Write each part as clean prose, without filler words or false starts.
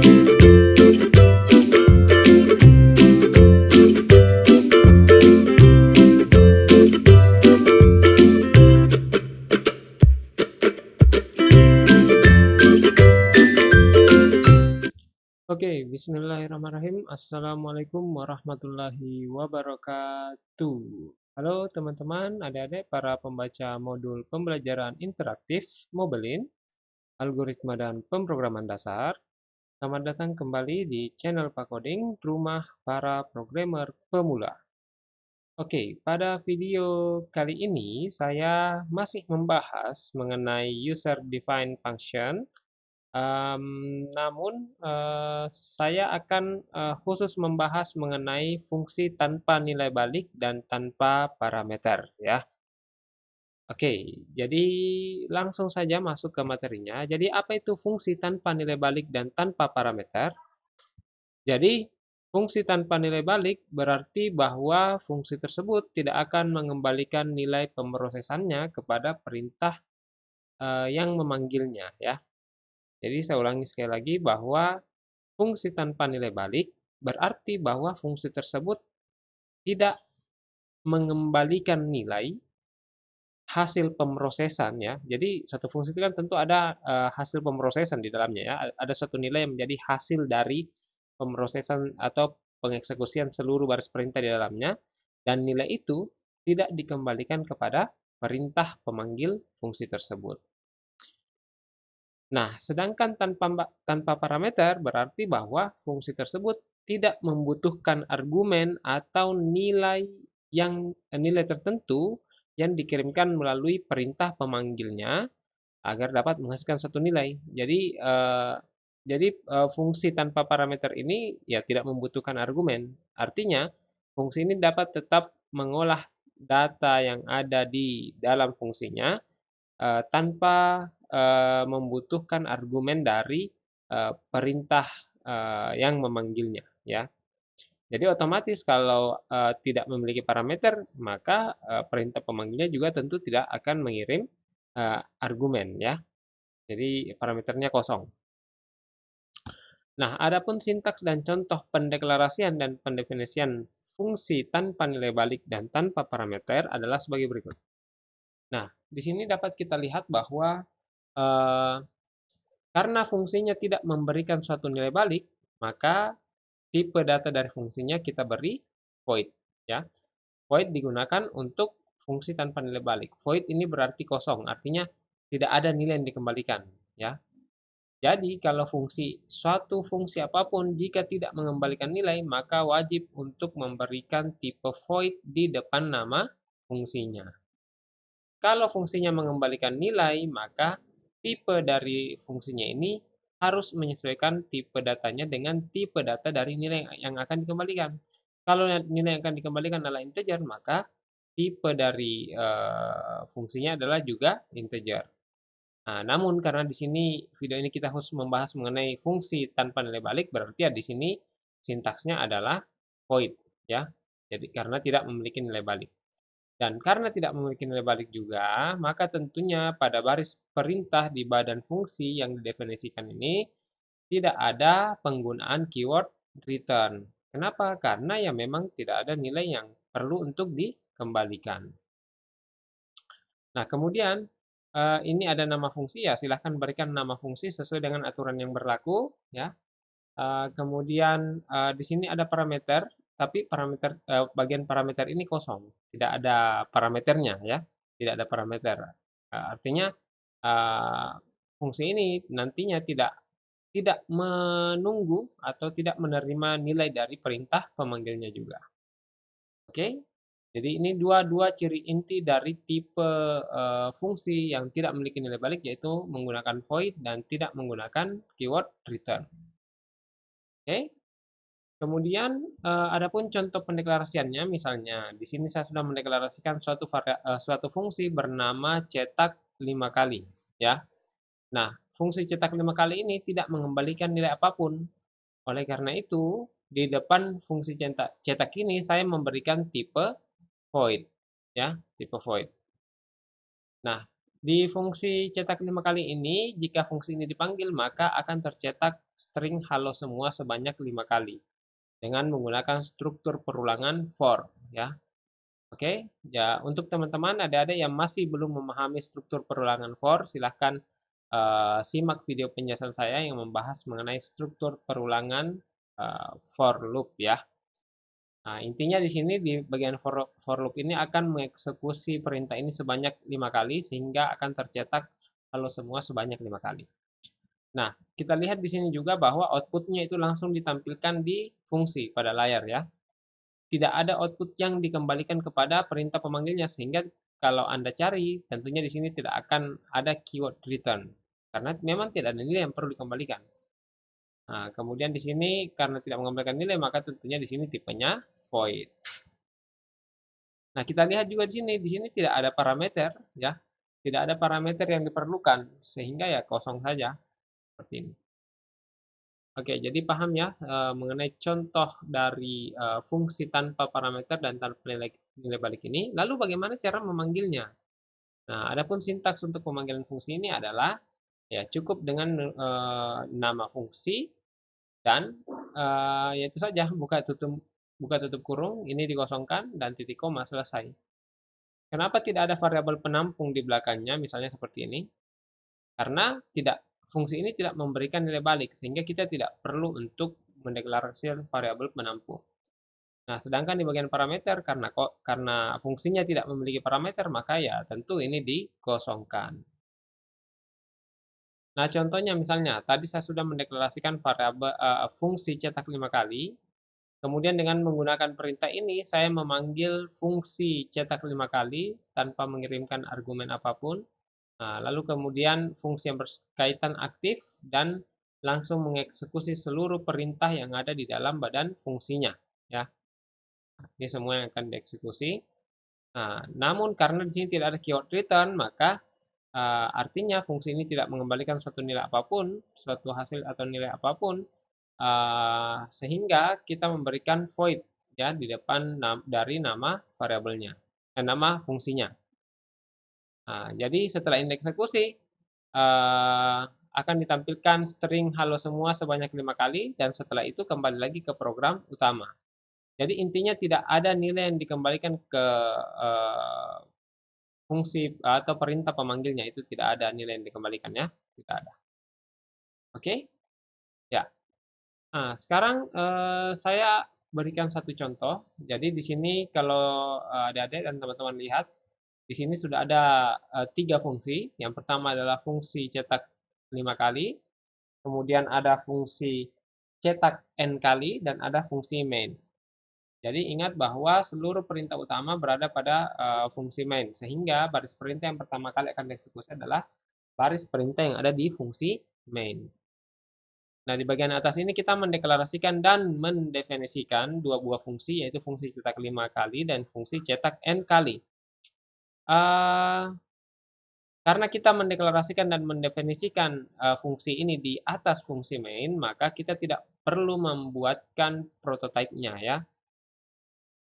Oke, bismillahirrahmanirrahim. Assalamualaikum warahmatullahi wabarakatuh. Halo teman-teman, adik-adik para pembaca modul pembelajaran interaktif Mobilin, algoritma dan pemrograman dasar. Selamat datang kembali di channel Pak Coding, rumah para programmer pemula. Oke, pada video kali ini saya masih membahas mengenai user defined function. Namun, saya akan khusus membahas mengenai fungsi tanpa nilai balik dan tanpa parameter ya. Oke, jadi langsung saja masuk ke materinya. Jadi apa itu fungsi tanpa nilai balik dan tanpa parameter? Jadi fungsi tanpa nilai balik berarti bahwa fungsi tersebut tidak akan mengembalikan nilai pemrosesannya kepada perintah yang memanggilnya ya. Jadi saya ulangi sekali lagi bahwa fungsi tanpa nilai balik berarti bahwa fungsi tersebut tidak mengembalikan nilai hasil pemrosesan ya. Jadi satu fungsi itu kan tentu ada hasil pemrosesan di dalamnya ya. Ada suatu nilai yang menjadi hasil dari pemrosesan atau pengeksekusian seluruh baris perintah di dalamnya, dan nilai itu tidak dikembalikan kepada perintah pemanggil fungsi tersebut. Nah, sedangkan tanpa parameter berarti bahwa fungsi tersebut tidak membutuhkan argumen atau nilai tertentu yang dikirimkan melalui perintah pemanggilnya agar dapat menghasilkan suatu nilai. Jadi fungsi tanpa parameter ini ya tidak membutuhkan argumen. Artinya, fungsi ini dapat tetap mengolah data yang ada di dalam fungsinya tanpa membutuhkan argumen dari perintah yang memanggilnya ya. Jadi otomatis kalau tidak memiliki parameter, maka perintah pemanggilnya juga tentu tidak akan mengirim argumen ya. Jadi parameternya kosong. Nah, adapun sintaks dan contoh pendeklarasian dan pendefinisian fungsi tanpa nilai balik dan tanpa parameter adalah sebagai berikut. Nah, di sini dapat kita lihat bahwa eh, karena fungsinya tidak memberikan suatu nilai balik, maka tipe data dari fungsinya kita beri void. Ya, void digunakan untuk fungsi tanpa nilai balik. Void ini berarti kosong, artinya tidak ada nilai yang dikembalikan. Ya, jadi kalau suatu fungsi apapun jika tidak mengembalikan nilai, maka wajib untuk memberikan tipe void di depan nama fungsinya. Kalau fungsinya mengembalikan nilai, maka tipe dari fungsinya ini harus menyesuaikan tipe datanya dengan tipe data dari nilai yang akan dikembalikan. Kalau nilai yang akan dikembalikan adalah integer, maka tipe dari fungsinya adalah juga integer. Nah, namun karena di sini video ini kita khusus membahas mengenai fungsi tanpa nilai balik, berarti ya di sini sintaksnya adalah void ya. Jadi karena tidak memiliki nilai balik. Dan karena tidak memiliki nilai balik juga, maka tentunya pada baris perintah di badan fungsi yang didefinisikan ini tidak ada penggunaan keyword return. Kenapa? Karena ya memang tidak ada nilai yang perlu untuk dikembalikan. Nah, kemudian ini ada nama fungsi ya, silahkan berikan nama fungsi sesuai dengan aturan yang berlaku ya. Kemudian di sini ada parameter, tapi bagian parameter ini kosong, tidak ada parameternya ya, tidak ada parameter. Artinya fungsi ini nantinya tidak menunggu atau tidak menerima nilai dari perintah pemanggilnya juga. Oke, jadi ini dua ciri inti dari tipe fungsi yang tidak memiliki nilai balik, yaitu menggunakan void dan tidak menggunakan keyword return. Oke. Kemudian adapun contoh pendeklarasiannya, misalnya di sini saya sudah mendeklarasikan suatu fungsi bernama cetak 5 kali, ya. Nah, fungsi cetak 5 kali ini tidak mengembalikan nilai apapun. Oleh karena itu, di depan fungsi cetak ini saya memberikan tipe void, ya, tipe void. Nah, Di fungsi cetak 5 kali ini, jika fungsi ini dipanggil, maka akan tercetak string halo semua sebanyak 5 kali dengan menggunakan struktur perulangan for, ya. Oke, ya untuk teman-teman adik-adik yang masih belum memahami struktur perulangan for, silahkan simak video penjelasan saya yang membahas mengenai struktur perulangan for loop ya. Nah, intinya di sini di bagian for loop ini akan mengeksekusi perintah ini sebanyak 5 kali sehingga akan tercetak halo semua sebanyak 5 kali. Nah, kita lihat di sini juga bahwa outputnya itu langsung ditampilkan di fungsi pada layar ya. Tidak ada output yang dikembalikan kepada perintah pemanggilnya sehingga kalau Anda cari tentunya di sini tidak akan ada keyword return karena memang tidak ada nilai yang perlu dikembalikan. Nah, kemudian di sini karena tidak mengembalikan nilai maka tentunya di sini tipenya void. Nah, kita lihat juga di sini tidak ada parameter ya. Tidak ada parameter yang diperlukan sehingga ya kosong saja seperti ini. Oke, jadi paham ya mengenai contoh dari fungsi tanpa parameter dan tanpa nilai balik ini. Lalu bagaimana cara memanggilnya? Nah, adapun sintaks untuk pemanggilan fungsi ini adalah ya cukup dengan nama fungsi dan yaitu saja buka tutup kurung ini dikosongkan dan titik koma selesai. Kenapa tidak ada variabel penampung di belakangnya misalnya seperti ini? Karena fungsi ini tidak memberikan nilai balik sehingga kita tidak perlu untuk mendeklarasikan variabel penampung. Nah, sedangkan di bagian parameter karena fungsinya tidak memiliki parameter maka ya tentu ini dikosongkan. Nah, contohnya misalnya tadi saya sudah mendeklarasikan variabel fungsi cetak 5 kali. Kemudian dengan menggunakan perintah ini saya memanggil fungsi cetak 5 kali tanpa mengirimkan argumen apapun. Nah, lalu kemudian fungsi yang berkaitan aktif dan langsung mengeksekusi seluruh perintah yang ada di dalam badan fungsinya. Ya, ini semua yang akan dieksekusi. Nah, namun karena di sini tidak ada keyword return, maka artinya fungsi ini tidak mengembalikan suatu nilai apapun, suatu hasil atau nilai apapun, sehingga kita memberikan void ya di depan dari nama variabelnya dan nama fungsinya. Nah, jadi setelah ini eksekusi, akan ditampilkan string halo semua sebanyak 5 kali, dan setelah itu kembali lagi ke program utama. Jadi intinya tidak ada nilai yang dikembalikan ke fungsi atau perintah pemanggilnya, itu tidak ada nilai yang dikembalikan ya, tidak ada. Oke? Ya. Nah, sekarang saya berikan satu contoh. Jadi di sini kalau adik-adik dan teman-teman lihat, di sini sudah ada 3 fungsi. Yang pertama adalah fungsi cetak 5 kali, kemudian ada fungsi cetak n kali, dan ada fungsi main. Jadi ingat bahwa seluruh perintah utama berada pada fungsi main, sehingga baris perintah yang pertama kali akan dieksekusi adalah baris perintah yang ada di fungsi main. Nah, di bagian atas ini kita mendeklarasikan dan mendefinisikan dua buah fungsi, yaitu fungsi cetak 5 kali dan fungsi cetak n kali. Karena kita mendeklarasikan dan mendefinisikan fungsi ini di atas fungsi main, maka kita tidak perlu membuatkan prototipenya ya.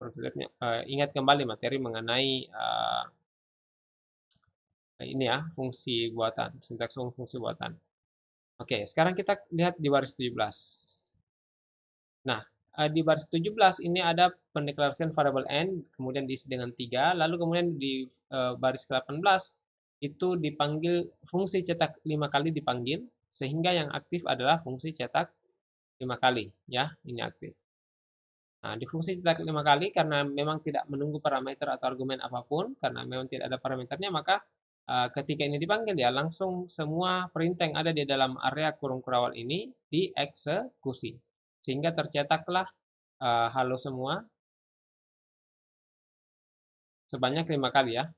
Prototipenya, ingat kembali materi mengenai ini ya, fungsi buatan, sintaks fungsi buatan. Oke, sekarang kita lihat di baris 17. Nah, di baris 17 ini ada pendeklarasian variabel n, kemudian diisi dengan 3, lalu kemudian di baris ke-18 itu dipanggil fungsi cetak 5 kali dipanggil, sehingga yang aktif adalah fungsi cetak 5 kali, ya, ini aktif. Nah, di fungsi cetak 5 kali karena memang tidak menunggu parameter atau argumen apapun, karena memang tidak ada parameternya, maka ketika ini dipanggil ya langsung semua perintah yang ada di dalam area kurung kurawal ini dieksekusi. Sehingga tercetaklah halo semua sebanyak 5 kali ya.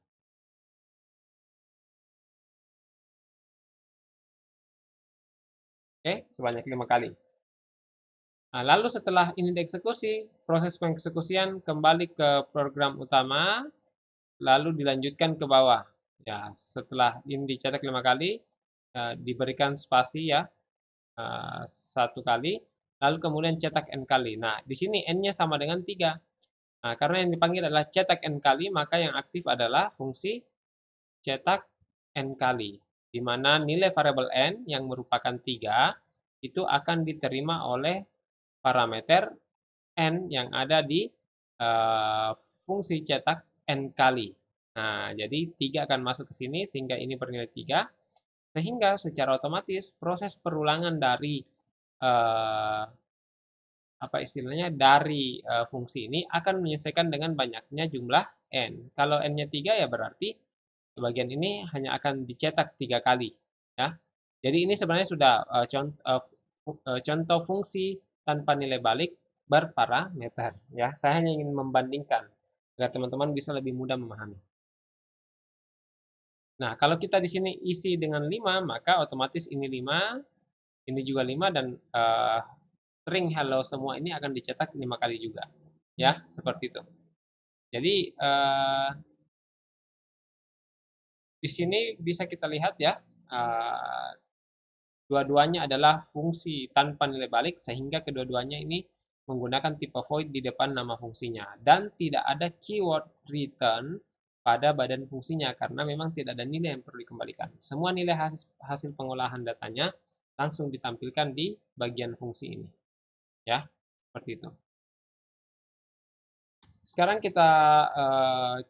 Oke, sebanyak 5 kali. Nah, lalu setelah ini dieksekusi, proses pengeksekusian kembali ke program utama, lalu dilanjutkan ke bawah. Ya, setelah ini dicetak 5 kali, diberikan spasi ya, 1 kali, lalu kemudian cetak n kali. Nah, di sini n-nya sama dengan 3. Nah, karena yang dipanggil adalah cetak n kali, maka yang aktif adalah fungsi cetak N kali, di mana nilai variabel N yang merupakan 3 itu akan diterima oleh parameter N yang ada di fungsi cetak N kali. Nah, jadi 3 akan masuk ke sini sehingga ini bernilai 3, sehingga secara otomatis proses perulangan dari eh, apa istilahnya dari fungsi ini akan menyesuaikan dengan banyaknya jumlah N. Kalau N-nya 3 ya berarti bagian ini hanya akan dicetak 3 kali. Ya. Jadi ini sebenarnya sudah contoh fungsi tanpa nilai balik berparameter. Ya. Saya hanya ingin membandingkan agar teman-teman bisa lebih mudah memahami. Nah, kalau kita di sini isi dengan 5, maka otomatis ini 5, ini juga 5, dan string hello semua ini akan dicetak 5 kali juga. Ya, seperti itu. Jadi, di sini bisa kita lihat ya, dua-duanya adalah fungsi tanpa nilai balik, sehingga kedua-duanya ini menggunakan tipe void di depan nama fungsinya. Dan tidak ada keyword return pada badan fungsinya, karena memang tidak ada nilai yang perlu dikembalikan. Semua nilai hasil pengolahan datanya langsung ditampilkan di bagian fungsi ini. Ya, seperti itu. Sekarang kita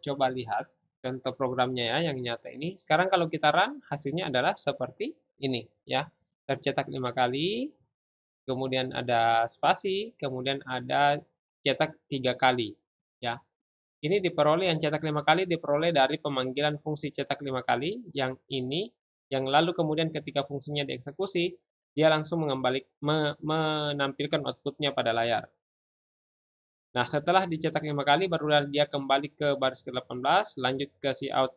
coba lihat contoh programnya ya yang nyata ini. Sekarang kalau kita run, hasilnya adalah seperti ini ya. Tercetak 5 kali, kemudian ada spasi, kemudian ada cetak 3 kali ya. Ini diperoleh, yang cetak 5 kali diperoleh dari pemanggilan fungsi cetak 5 kali yang ini, yang lalu kemudian ketika fungsinya dieksekusi, dia langsung menampilkan outputnya pada layar. Nah, setelah dicetak 5 kali, barulah dia kembali ke baris ke-18, lanjut ke cout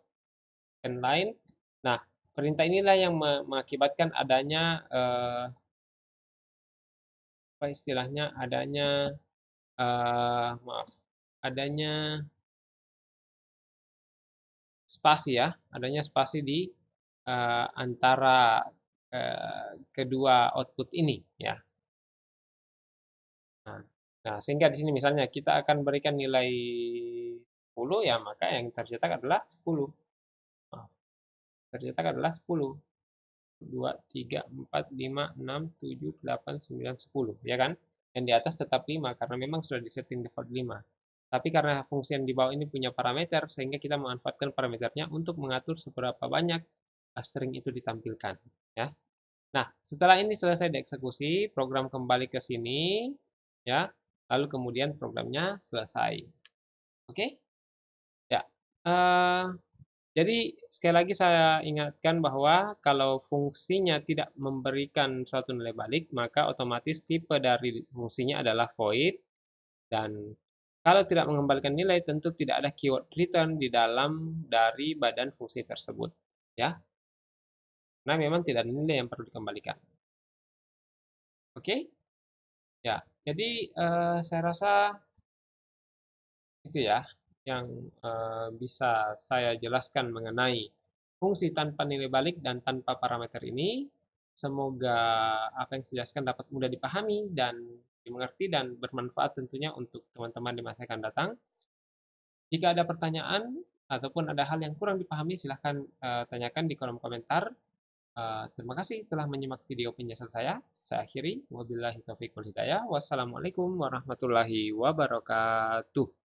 and line. Nah, perintah inilah yang mengakibatkan adanya, apa istilahnya, adanya, maaf, adanya spasi ya, adanya spasi di antara kedua output ini ya. Nah, sehingga di sini misalnya kita akan berikan nilai 10 ya, maka yang tercetak adalah 10. Tercetak adalah 10. 2, 3, 4, 5, 6, 7, 8, 9, 10. Ya kan? Yang di atas tetap 5 karena memang sudah disetting default 5. Tapi karena fungsi yang di bawah ini punya parameter, sehingga kita memanfaatkan parameternya untuk mengatur seberapa banyak string itu ditampilkan. Ya. Nah, setelah ini selesai dieksekusi, program kembali ke sini, ya, lalu kemudian programnya selesai. Oke? Ya. Jadi sekali lagi saya ingatkan bahwa kalau fungsinya tidak memberikan suatu nilai balik, maka otomatis tipe dari fungsinya adalah void, dan kalau tidak mengembalikan nilai tentu tidak ada keyword return di dalam dari badan fungsi tersebut. Ya, nah memang tidak ada nilai yang perlu dikembalikan. Oke? Ya, jadi saya rasa itu ya yang bisa saya jelaskan mengenai fungsi tanpa nilai balik dan tanpa parameter ini. Semoga apa yang saya jelaskan dapat mudah dipahami dan dimengerti dan bermanfaat tentunya untuk teman-teman di masa akan datang. Jika ada pertanyaan ataupun ada hal yang kurang dipahami, silahkan tanyakan di kolom komentar. Terima kasih telah menyimak video penjelasan saya. Saya akhiri. Wabillahi taufiq wal hidayah. Wassalamualaikum warahmatullahi wabarakatuh.